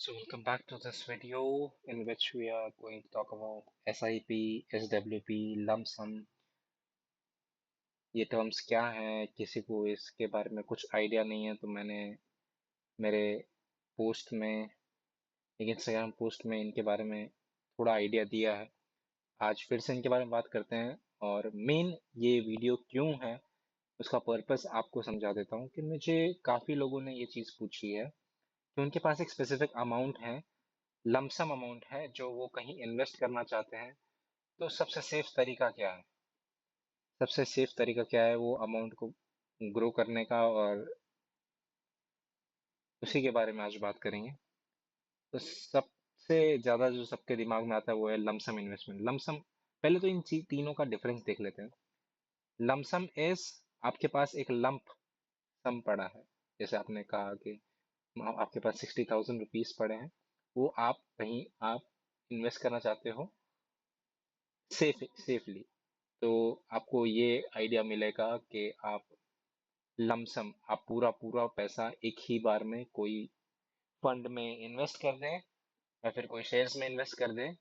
So welcome back to this video in which we are going to talk about SIP, SWP, lump sum. ये terms क्या हैं? किसी को इसके बारे में कुछ आइडिया नहीं है तो मैंने मेरे पोस्ट में एक इंस्टाग्राम पोस्ट में इनके बारे में थोड़ा आइडिया दिया है। आज फिर से इनके बारे में बात करते हैं और मेन ये वीडियो क्यों है उसका पर्पस आपको समझा देता हूँ कि मुझे काफ़ी लोगों ने ये चीज़ पूछी है कि उनके पास एक स्पेसिफिक अमाउंट है, लमसम अमाउंट है जो वो कहीं इन्वेस्ट करना चाहते हैं। तो सबसे सेफ तरीका क्या है? सबसे सेफ तरीका क्या है वो अमाउंट को ग्रो करने का, और उसी के बारे में आज बात करेंगे। तो सबसे ज्यादा जो सबके दिमाग में आता है वो है लमसम इन्वेस्टमेंट। लमसम, पहले तो इन तीनों का डिफरेंस देख लेते हैं। लमसम इज आपके पास एक लंप सम पड़ा है। जैसे आपने कहा कि आपके पास 60,000 रुपीज पड़े हैं, वो आप कहीं आप इन्वेस्ट करना चाहते हो सेफली। तो आपको ये आइडिया मिलेगा कि आप लमसम, आप पूरा पूरा पैसा एक ही बार में कोई फंड में इन्वेस्ट कर दें या फिर कोई शेयर्स में इन्वेस्ट कर दें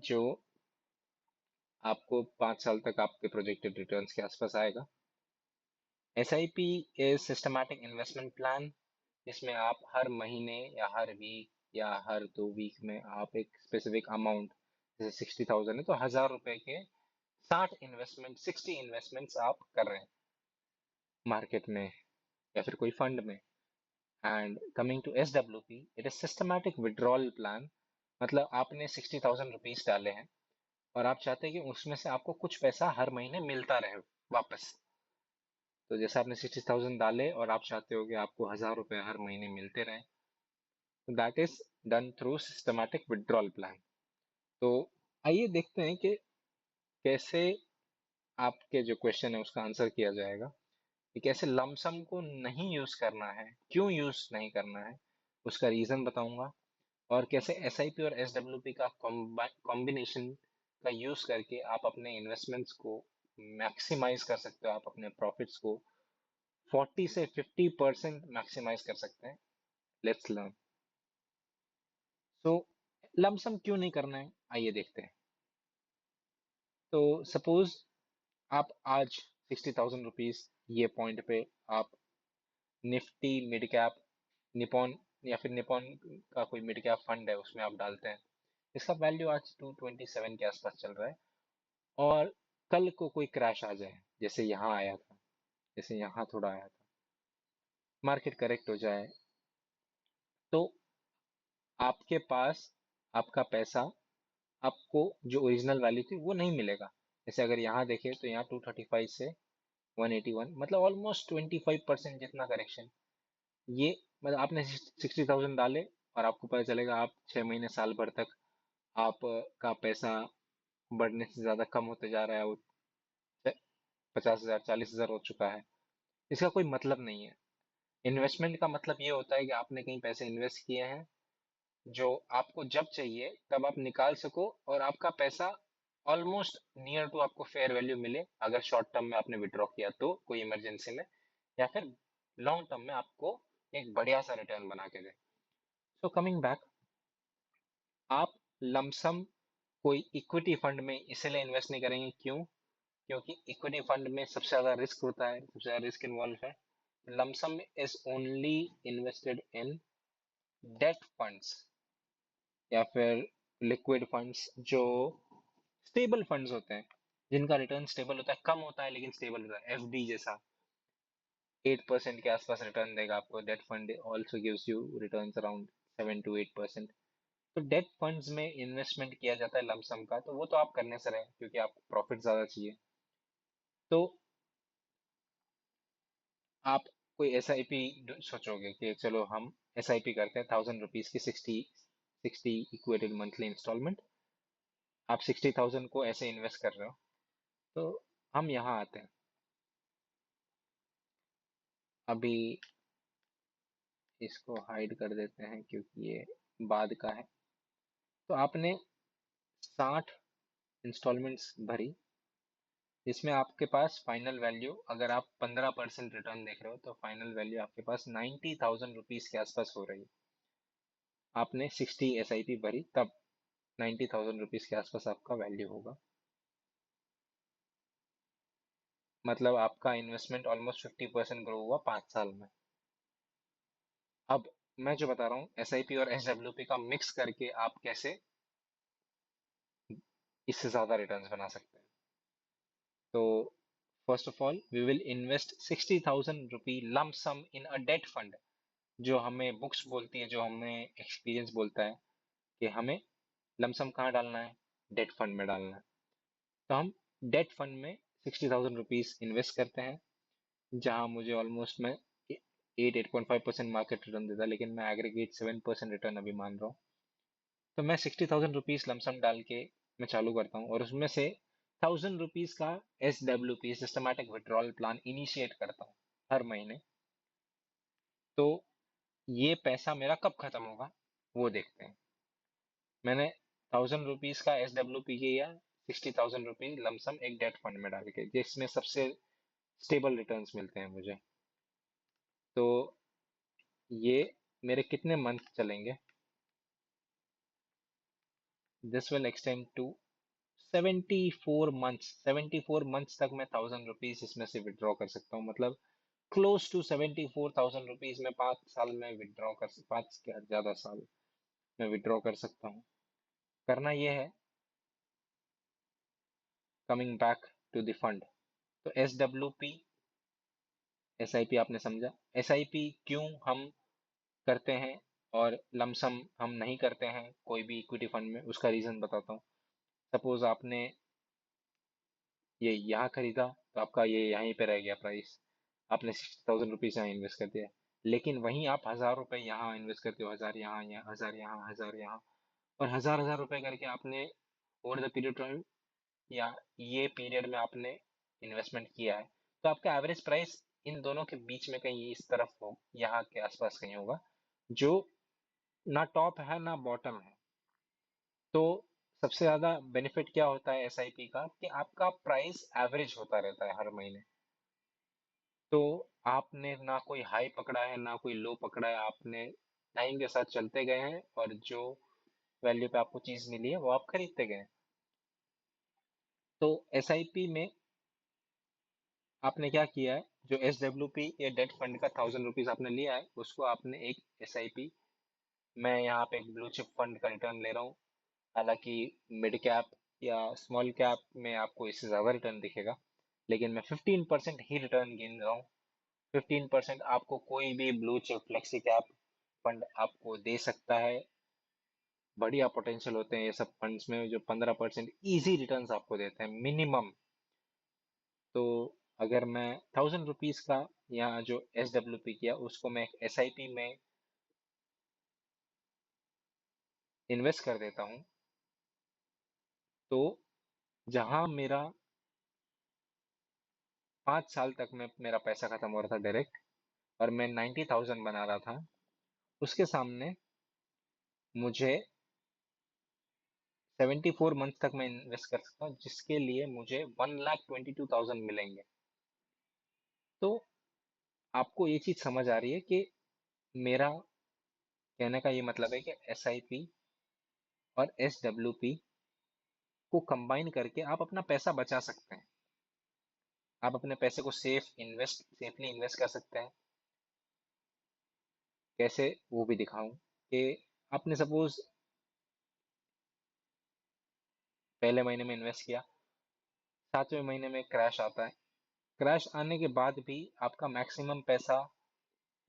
जो आपको 5 साल तक आपके प्रोजेक्टेड रिटर्न्स के आसपास आएगा। SIP is systematic investment plan, जिसमें आप हर महीने या हर वीक या हर 2 वीक में आप एक स्पेसिफिक अमाउंट, जैसे 60,000 है तो 1,000 रुपए के 60 इन्वेस्टमेंट्स आप कर रहे हैं मार्केट में या फिर कोई फंड में। And coming to SWP, it is systematic withdrawal plan. मतलब आपने 60,000 रुपीज डाले हैं और आप चाहते हैं कि उसमें से आपको कुछ पैसा हर महीने मिलता रहे वापस। तो जैसे आपने 60,000 डाले और आप चाहते हो कि आपको 1,000 रुपए हर महीने मिलते रहे, तो that is done through systematic withdrawal plan. तो आइए देखते हैं कि कैसे आपके जो क्वेश्चन है उसका आंसर किया जाएगा कि कैसे लमसम को नहीं यूज करना है, क्यों यूज नहीं करना है, उसका रीजन बताऊंगा। और कैसे SIP और SWP का कॉम्बिनेशन का यूज करके आप अपने इन्वेस्टमेंट्स को मैक्सिमाइज कर सकते हो, आप अपने प्रॉफिट्स को 40 से 50% मैक्सिमाइज कर सकते हैं। Let's learn. सो लमसम क्यों नहीं करना है, आइए देखते हैं। तो सपोज आप आज 60,000 रुपीज ये पॉइंट पे आप निफ्टी मिड कैप, निपॉन या फिर निपॉन का कोई मिड कैप फंड है उसमें आप डालते हैं। इसका वैल्यू आज 227 के आसपास चल रहा है। और कल को कोई क्रैश आ जाए, जैसे यहाँ आया था, जैसे यहाँ थोड़ा आया था, मार्केट करेक्ट हो जाए, तो आपके पास आपका पैसा आपको जो ओरिजिनल वैल्यू थी वो नहीं मिलेगा। जैसे अगर यहाँ देखें तो यहाँ 235 से 181, मतलब ऑलमोस्ट 25% जितना करेक्शन। ये मतलब आपने 60,000 डाले और आपको पता चलेगा आप 6 महीने साल भर तक आपका पैसा बढ़ने से ज्यादा कम होते जा रहा है, वो 50,000 40,000 हो चुका है। इसका कोई मतलब नहीं है। इन्वेस्टमेंट का मतलब ये होता है कि आपने कहीं पैसे इन्वेस्ट किए हैं जो आपको जब चाहिए तब आप निकाल सको, और आपका पैसा ऑलमोस्ट नियर टू आपको फेयर वैल्यू मिले, अगर शॉर्ट टर्म में आपने विड्रॉ किया तो कोई इमरजेंसी में, या फिर लॉन्ग टर्म में आपको एक बढ़िया सा रिटर्न बना के दे। सो कमिंग बैक, आप लमसम कोई इक्विटी फंड में इसलिए इन्वेस्ट नहीं करेंगे, क्यों? क्योंकि इक्विटी फंड में सबसे ज्यादा रिस्क होता है, सबसे ज्यादा रिस्क इन्वॉल्व है। Lump sum is only invested in date funds या फिर लिक्विड फंड्स, जो स्टेबल फंड्स होते हैं, जिनका रिटर्न स्टेबल होता है, कम होता है लेकिन स्टेबल होता है। FD जैसा 8% के आसपास रिटर्न देगा आपको। Debt fund also gives you returns around 7 to 8%। तो डेट फंड्स में इन्वेस्टमेंट किया जाता है लमसम का, तो वो तो आप करने से रहे क्योंकि आपको प्रॉफिट ज्यादा चाहिए। तो आप कोई SIP सोचोगे कि चलो हम SIP करते हैं 1,000 रुपीज की 60 इक्वेटेड मंथली इंस्टॉलमेंट। आप 60,000 को ऐसे इन्वेस्ट कर रहे हो। तो हम यहाँ आते हैं। अभी इसको हाइड कर देते हैं क्योंकि ये बाद का है। तो आपने 60 इंस्टॉलमेंट्स भरी, जिसमें आपके पास फाइनल वैल्यू, अगर आप 15% रिटर्न देख रहे हो तो फाइनल वैल्यू आपके पास 90,000 रुपीज के आसपास हो रही है। आपने 60 SIP भरी तब 90,000 रुपीज के आसपास आपका वैल्यू होगा। मतलब आपका इन्वेस्टमेंट ऑलमोस्ट 50% ग्रो हुआ 5 साल में। अब मैं जो बता रहा हूँ SIP और SWP का मिक्स करके आप कैसे इससे ज्यादा रिटर्न्स बना सकते हैं। तो first of all we will invest 60,000 rupee lump sum in a debt fund. जो हमें बुक्स बोलती है, जो हमें एक्सपीरियंस बोलता है कि हमें लमसम कहाँ डालना है, डेट फंड में डालना है। तो हम डेट फंड में 60,000 रुपीज इन्वेस्ट करते हैं, जहां मुझे ऑलमोस्ट मैं 8.5% मार्केट रिटर्न देता है, लेकिन मैं एग्रीगेट 7% रिटर्न अभी मान रहा हूँ। तो मैं 60,000 रुपीज लमसम डाल के मैं चालू करता हूँ, और उसमें से 1,000 रुपीज का SWP systematic withdrawal plan initiate करता हूँ हर महीने। तो ये पैसा मेरा कब खत्म होगा वो देखते हैं। मैंने 1,000 रुपीज का SWP किया, 60,000 रुपीज लमसम एक डेट फंड में डाल के, जिसमें सबसे स्टेबल रिटर्न्स मिलते हैं मुझे। तो ये मेरे कितने मंथ चलेंगे? This will extend to 74 months. 74 months तक मैं 1,000 रुपीज इसमें से विड्रॉ कर सकता हूँ। मतलब क्लोज टू 74,000 रुपीज में 5 साल में विड्रॉ कर, 5 क्या ज्यादा साल में विड्रॉ कर सकता हूँ। करना यह है, coming back to the fund. तो SWP SIP आपने समझा। SIP क्यों हम करते हैं और लमसम हम नहीं करते हैं कोई भी इक्विटी फंड में, उसका रीजन बताता हूँ। सपोज आपने ये यहाँ खरीदा, तो आपका ये यहीं पे रह गया प्राइस, आपने 60,000 रुपीज यहाँ इन्वेस्ट कर दिया। लेकिन वहीं आप 1,000 रुपए यहाँ इन्वेस्ट करते हो, 1,000 यहाँ, यहाँ 1,000 यहाँ, 1,000 यहाँ, और 1,000 1,000 रुपए करके आपने ओवर द पीरियड टाइम या ये पीरियड में आपने इन्वेस्टमेंट किया है। तो आपका एवरेज प्राइस इन दोनों के बीच में कहीं इस तरफ हो, यहाँ के आसपास कहीं होगा, जो ना टॉप है ना बॉटम है। तो सबसे ज्यादा बेनिफिट क्या होता है SIP का, कि आपका प्राइस एवरेज होता रहता है हर महीने। तो आपने ना कोई हाई पकड़ा है ना कोई लो पकड़ा है, आपने टाइम के साथ चलते गए हैं, और जो वैल्यू पे आपको चीज मिली है वो आप खरीदते गए हैं। तो SIP में आपने क्या किया है, जो SWP या डेट फंड का 1,000 रुपीज आपने लिया है, उसको आपने एक SIP, मैं यहाँ पे एक ब्लू चिप फंड का रिटर्न ले रहा हूँ। हालांकि मिड कैप या स्मॉल कैप में आपको इससे ज्यादा रिटर्न दिखेगा, लेकिन मैं 15% ही रिटर्न गिन रहा हूँ। 15% आपको कोई भी blue chip flexi cap fund आपको दे सकता है। बढ़िया पोटेंशियल होते हैं ये सब फंड्स में, जो 15% इजी रिटर्न्स आपको देते हैं मिनिमम। तो अगर मैं 1,000 रुपीज का यहाँ जो SWP किया, उसको मैं एक SIP में इन्वेस्ट कर देता हूँ, तो जहां मेरा 5 साल तक में मेरा पैसा खत्म हो रहा था डायरेक्ट, और मैं 90,000 बना रहा था, उसके सामने मुझे 74 मंथ तक मैं इन्वेस्ट कर सकता हूँ, जिसके लिए मुझे 1,22,000 मिलेंगे। तो आपको ये चीज समझ आ रही है कि मेरा कहने का ये मतलब है कि SIP और SWP को कंबाइन करके आप अपना पैसा बचा सकते हैं। आप अपने पैसे को सेफली इन्वेस्ट कर सकते हैं। कैसे, वो भी दिखाऊं कि आपने सपोज पहले महीने में इन्वेस्ट किया, 7वें महीने में क्रैश आता है। क्रैश आने के बाद भी आपका मैक्सिमम पैसा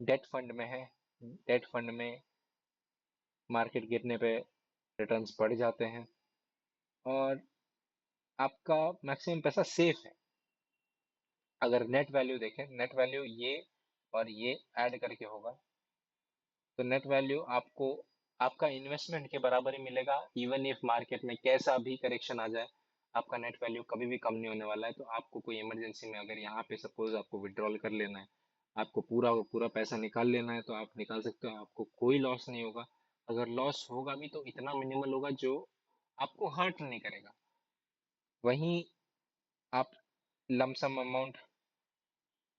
डेट फंड में है। डेट फंड में मार्केट गिरने पे रिटर्न्स बढ़ जाते हैं, और आपका मैक्सिमम पैसा सेफ है। अगर नेट वैल्यू देखें, नेट वैल्यू ये और ये ऐड करके होगा, तो नेट वैल्यू आपको आपका इन्वेस्टमेंट के बराबर ही मिलेगा। इवन इफ मार्केट में कैसा भी करेक्शन आ जाए, आपका नेट वैल्यू कभी भी कम नहीं होने वाला है। तो आपको कोई इमरजेंसी में अगर यहाँ पे सपोज आपको विड्रॉल कर लेना है, आपको पूरा पूरा पैसा निकाल लेना है, तो आप निकाल सकते हो, आपको कोई लॉस नहीं होगा। अगर लॉस होगा भी तो इतना मिनिमल होगा जो आपको हर्ट नहीं करेगा। वहीं आप लमसम अमाउंट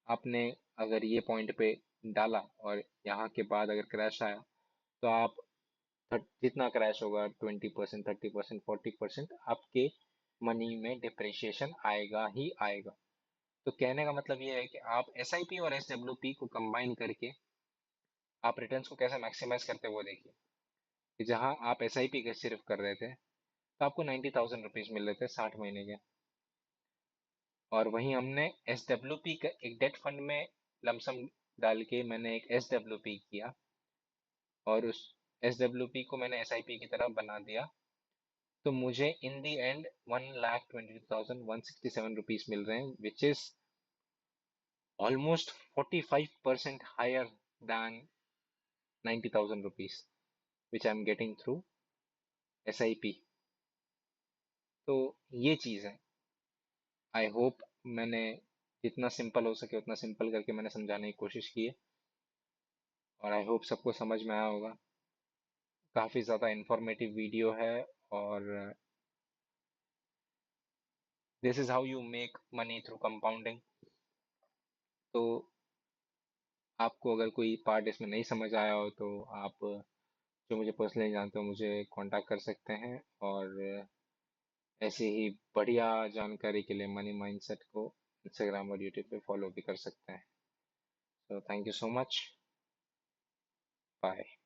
आपने अगर ये पॉइंट पे डाला, और यहाँ के बाद अगर क्रैश आया, तो आप जितना क्रैश होगा 20%, 30%, 40% आपके मनी में डिप्रिशिएशन आएगा ही आएगा। तो कहने का मतलब ये है कि आप एसआईपी और एसडब्ल्यूपी को कंबाइन करके आप रिटर्न्स को कैसे मैक्सिमाइज करते हैं वो देखिए। कि जहां आप एसआईपी के सिर्फ कर रहे थे तो आपको 90,000 रुपीज मिल रहे थे 60 महीने के, और वहीं हमने एसडब्ल्यूपी का एक डेट फंड में लमसम डाल के मैंने एक एसडब्ल्यूपी किया, और उस एसडब्ल्यूपी को मैंने एसआईपी की तरह बना दिया। तो मुझे इन दी एंड 1,22,167 रुपीज मिल रहे हैं, which is almost 45% higher than 90,000 rupees which I am getting through SIP. तो ये चीज है। आई होप मैंने जितना सिंपल हो सके उतना सिंपल करके मैंने समझाने की कोशिश की है, और आई होप सबको समझ में आया होगा। काफी ज्यादा इंफॉर्मेटिव वीडियो है, और this is how you make money through compounding. तो आपको अगर कोई पार्ट इसमें नहीं समझ आया हो तो आप जो मुझे पर्सनली जानते हो मुझे कांटेक्ट कर सकते हैं, और ऐसे ही बढ़िया जानकारी के लिए मनी माइंडसेट को इंस्टाग्राम और यूट्यूब पे फॉलो भी कर सकते हैं। तो thank you so much. Bye.